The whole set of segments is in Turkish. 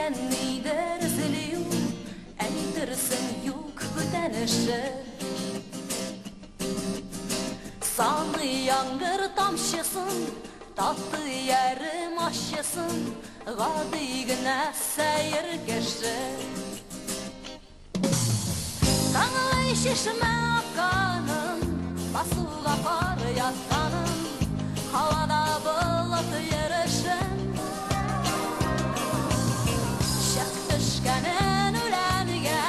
Kendidir üzülüyor, eydirsin yok güdenişi. Sanlı yangır tamşısın, tatlı yerim aşısın, gadigine seyir geçti. Kanlı şişme akkanın, basığa kar yatkanın, havada bulut yarışın. Şak düşkenin ülenige,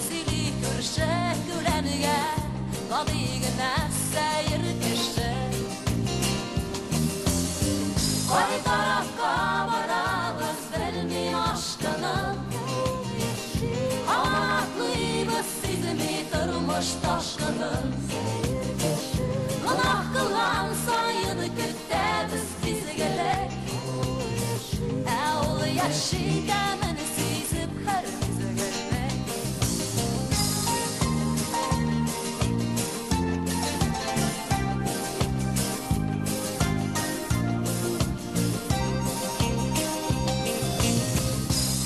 sili kürşek ülenige, gadigine seyir geçti. Koy tarafka varağız bilmem aşkını, havaklıyız sizimi durmuş taşkının. Gınah kılgan sayını küttemiz bizi gelek, Ol yaşı demini sizip her bize gelmek.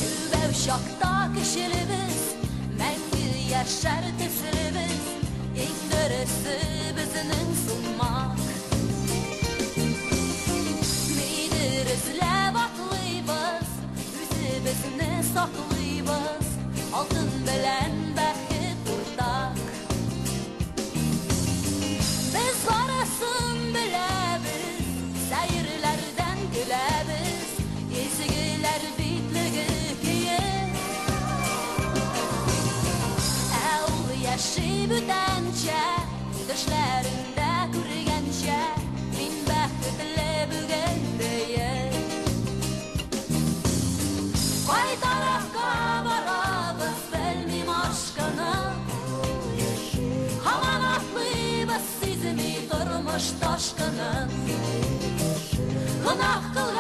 Güvev şakta kişiliğimiz, mengil yaşar tüsülümüz, İngilizce bizinin sunmak. Midimizle baklıyız, yüzümüzünü saklıyız, altın bilen bəxti burdak. Biz varasın biləbiz, seyirlerden güləbiz, ezgiler bitligi kiyir. Yaşı bütence, düşlerinde kürgence, min bəxtli bügendeyim. Koy tarafka varağız bilmem aşkını, havan atlıyız sizimi durmuş taşkının. Gınah kıl